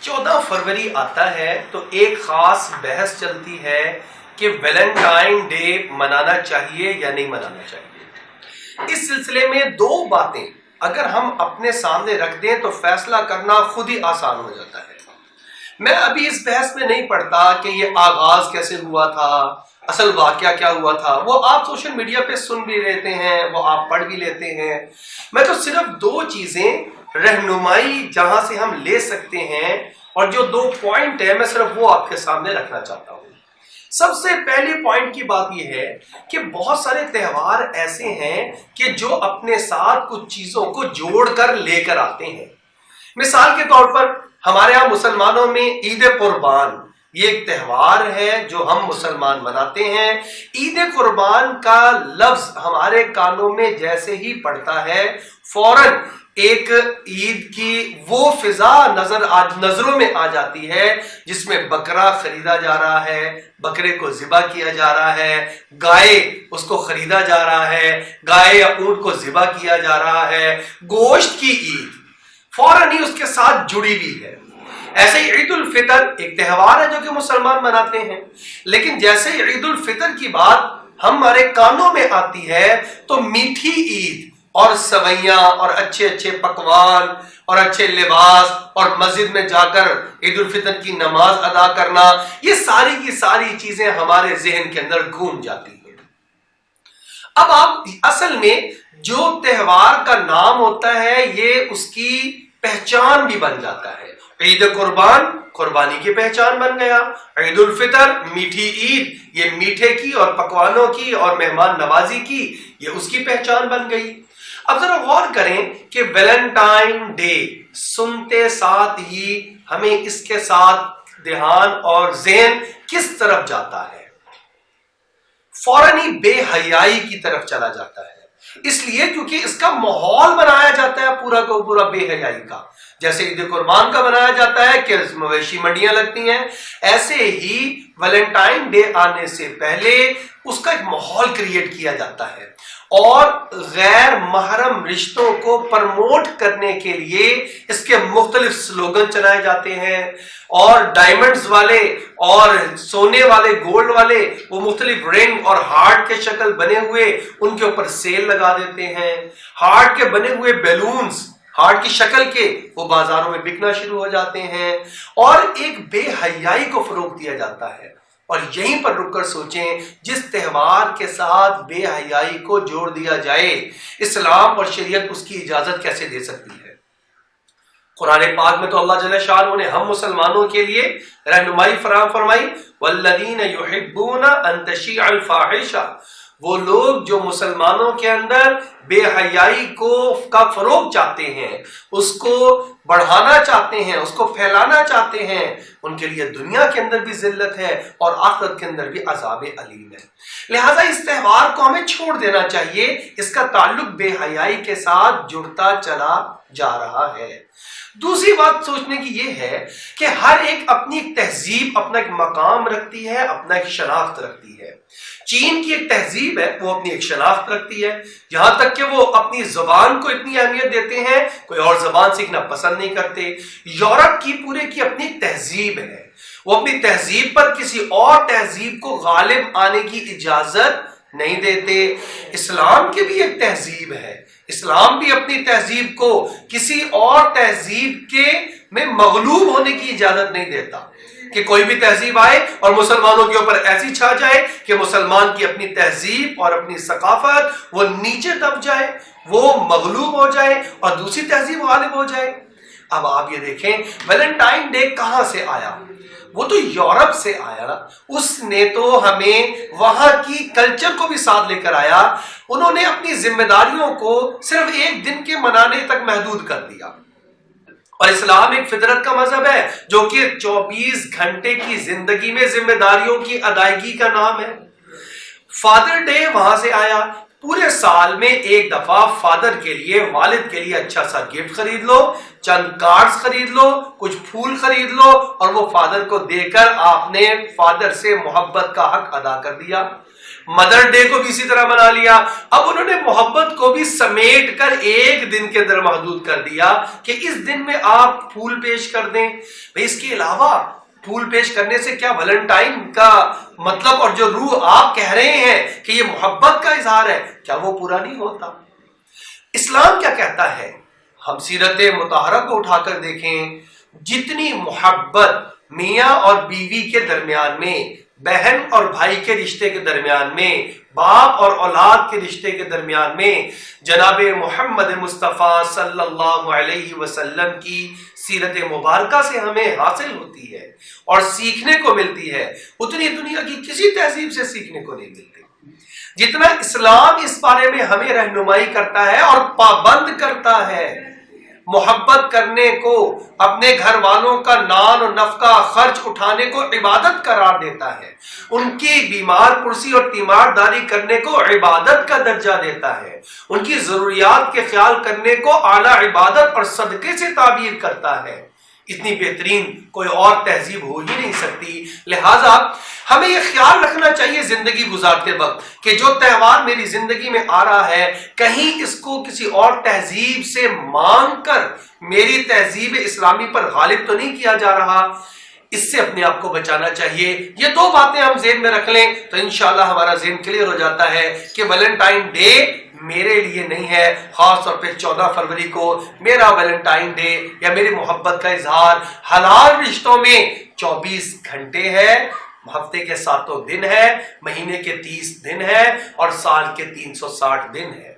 14 فروری آتا ہے تو ایک خاص بحث چلتی ہے کہ ویلنٹائن ڈے منانا چاہیے یا نہیں منانا چاہیے۔ اس سلسلے میں دو باتیں اگر ہم اپنے سامنے رکھ دیں تو فیصلہ کرنا خود ہی آسان ہو جاتا ہے۔ میں ابھی اس بحث میں نہیں پڑھتا کہ یہ آغاز کیسے ہوا تھا، اصل واقعہ کیا ہوا تھا، وہ آپ سوشل میڈیا پہ سن بھی لیتے ہیں، وہ آپ پڑھ بھی لیتے ہیں۔ میں تو صرف دو چیزیں رہنمائی جہاں سے ہم لے سکتے ہیں اور جو دو پوائنٹ ہیں میں صرف وہ آپ کے سامنے رکھنا چاہتا ہوں۔ سب سے پہلے پوائنٹ کی بات یہ ہے کہ بہت سارے تہوار ایسے ہیں کہ جو اپنے ساتھ کچھ چیزوں کو جوڑ کر لے کر آتے ہیں۔ مثال کے طور پر ہمارے ہاں مسلمانوں میں عید قربان یہ ایک تہوار ہے جو ہم مسلمان مناتے ہیں۔ عید قربان کا لفظ ہمارے کانوں میں جیسے ہی پڑتا ہے فوراً ایک عید کی وہ فضا نظروں میں آ جاتی ہے جس میں بکرا خریدا جا رہا ہے، بکرے کو ذبح کیا جا رہا ہے، گائے اس کو خریدا جا رہا ہے، گائے یا اونٹ کو ذبح کیا جا رہا ہے۔ گوشت کی عید فوراً ہی اس کے ساتھ جڑی بھی ہے۔ ایسے ہی عید الفطر ایک تہوار ہے جو کہ مسلمان مناتے ہیں، لیکن جیسے ہی عید الفطر کی بات ہمارے کانوں میں آتی ہے تو میٹھی عید اور سویاں اور اچھے اچھے پکوان اور اچھے لباس اور مسجد میں جا کر عید الفطر کی نماز ادا کرنا، یہ ساری کی ساری چیزیں ہمارے ذہن کے اندر گھوم جاتی ہیں۔ اب آپ اصل میں جو تہوار کا نام ہوتا ہے یہ اس کی پہچان بھی بن جاتا ہے۔ عید قربان قربانی کی پہچان بن گیا، عید الفطر میٹھی عید یہ میٹھے کی اور پکوانوں کی اور مہمان نوازی کی یہ اس کی پہچان بن گئی۔ اب ذرا غور کریں کہ ویلنٹائن ڈے سنتے ساتھ ہی ہمیں اس کے ساتھ دھیان اور ذہن کس طرف جاتا ہے؟ فوراً ہی بے حیائی کی طرف چلا جاتا ہے، اس لیے کیونکہ اس کا ماحول بنایا جاتا ہے پورا کا پورا بے حیائی کا۔ جیسے عید قربان کا بنایا جاتا ہے کہ مویشی منڈیاں لگتی ہیں، ایسے ہی ویلنٹائن ڈے آنے سے پہلے اس کا ایک ماحول کریٹ کیا جاتا ہے اور غیر محرم رشتوں کو پرموٹ کرنے کے لیے اس کے مختلف سلوگن چلائے جاتے ہیں اور ڈائمنڈز والے اور سونے والے گولڈ والے وہ مختلف رنگ اور ہارٹ کے شکل بنے ہوئے ان کے اوپر سیل لگا دیتے ہیں۔ ہارٹ کے بنے ہوئے بیلونز ہارٹ کی شکل کے وہ بازاروں میں بکنا شروع ہو جاتے ہیں اور ایک بے حیائی کو فروغ دیا جاتا ہے۔ اور یہیں پر رک کر سوچیں جس تہوار کے ساتھ بے حیائی کو جوڑ دیا جائے اسلام اور شریعت اس کی اجازت کیسے دے سکتی ہے؟ قرآن پاک میں تو اللہ جل شانہ نے ہم مسلمانوں کے لیے رہنمائی فراہم فرمائی، والذین یحبون ان تشیع الفاحشہ، وہ لوگ جو مسلمانوں کے اندر بے حیائی کا فروغ چاہتے ہیں، اس کو بڑھانا چاہتے ہیں، اس کو پھیلانا چاہتے ہیں، ان کے لیے دنیا کے اندر بھی ذلت ہے اور آخرت کے اندر بھی عذاب علیم ہے۔ لہٰذا اس تہوار کو ہمیں چھوڑ دینا چاہیے، اس کا تعلق بے حیائی کے ساتھ جڑتا چلا جا رہا ہے۔ دوسری بات سوچنے کی یہ ہے کہ ہر ایک اپنی ایک تہذیب، اپنا ایک مقام رکھتی ہے، اپنا ایک شناخت رکھتی ہے۔ چین کی ایک تہذیب ہے، وہ اپنی ایک شناخت رکھتی ہے، یہاں تک کہ وہ اپنی زبان کو اتنی اہمیت دیتے ہیں، کوئی اور زبان سیکھنا پسند نہیں کرتے۔ یورپ کی پورے کی اپنی تہذیب ہے، وہ اپنی تہذیب پر کسی اور تہذیب کو غالب آنے کی اجازت نہیں دیتے۔ اسلام کی بھی ایک تہذیب ہے، اسلام بھی اپنی تہذیب کو کسی اور تہذیب کے میں مغلوب ہونے کی اجازت نہیں دیتا کہ کوئی بھی تہذیب آئے اور مسلمانوں کے اوپر ایسی چھا جائے کہ مسلمان کی اپنی تہذیب اور اپنی ثقافت وہ نیچے دب جائے، وہ مغلوب ہو جائے اور دوسری تہذیب غالب ہو جائے۔ اب آپ یہ دیکھیں ویلنٹائن ڈے کہاں سے آیا؟ وہ تو یورپ سے آیا نا، اس نے تو ہمیں وہاں کی کلچر کو بھی ساتھ لے کر آیا۔ انہوں نے اپنی ذمہ داریوں کو صرف ایک دن کے منانے تک محدود کر دیا، اور اسلام ایک فطرت کا مذہب ہے جو کہ 24 گھنٹے کی زندگی میں ذمہ داریوں کی ادائیگی کا نام ہے۔ فادر ڈے وہاں سے آیا، پورے سال میں ایک دفعہ فادر کے لیے، والد کے لیے اچھا سا گفٹ خرید لو، چند کارڈز خرید لو، کچھ پھول خرید لو اور وہ فادر کو دے کر آپ نے فادر سے محبت کا حق ادا کر دیا۔ مدر ڈے کو بھی اسی طرح منا لیا. اب انہوں نے محبت کو بھی سمیٹ کر ایک دن کے اندر محدود کر دیا کہ اس دن میں آپ پھول پیش کر دیں. بھئی اس کے علاوہ پھول پیش کرنے سے کیا ویلنٹائن کا مطلب اور جو روح آپ کہہ رہے ہیں کہ یہ محبت کا اظہار ہے، کیا وہ پورا نہیں ہوتا؟ اسلام کیا کہتا ہے؟ ہم سیرت مطہرہ کو اٹھا کر دیکھیں، جتنی محبت میاں اور بیوی کے درمیان میں، بہن اور بھائی کے رشتے کے درمیان میں، باپ اور اولاد کے رشتے کے درمیان میں جناب محمد مصطفیٰ صلی اللہ علیہ وسلم کی سیرت مبارکہ سے ہمیں حاصل ہوتی ہے اور سیکھنے کو ملتی ہے، اتنی دنیا کی کسی تہذیب سے سیکھنے کو نہیں ملتی. جتنا اسلام اس بارے میں ہمیں رہنمائی کرتا ہے اور پابند کرتا ہے محبت کرنے کو، اپنے گھر والوں کا نان و نفقہ خرچ اٹھانے کو عبادت قرار دیتا ہے، ان کی بیمار پرسی اور تیمار داری کرنے کو عبادت کا درجہ دیتا ہے، ان کی ضروریات کے خیال کرنے کو اعلیٰ عبادت اور صدقے سے تعبیر کرتا ہے. اتنی بہترین کوئی اور تہذیب ہو ہی نہیں سکتی. لہٰذا ہمیں یہ خیال رکھنا چاہیے زندگی گزارتے وقت کہ جو تہوار میری زندگی میں آ رہا ہے، کہیں اس کو کسی اور تہذیب سے مانگ کر میری تہذیب اسلامی پر غالب تو نہیں کیا جا رہا. اس سے اپنے آپ کو بچانا چاہیے. یہ دو باتیں ہم ذہن میں رکھ لیں تو انشاءاللہ ہمارا ذہن کلیئر ہو جاتا ہے کہ ویلنٹائن ڈے میرے لیے نہیں ہے. خاص طور پہ 14 فروری کو میرا ویلنٹائن ڈے یا میری محبت کا اظہار حلال رشتوں میں 24 گھنٹے ہے، ہفتے کے 7 دن ہے، مہینے کے 30 دن ہے اور سال کے 360 دن ہے.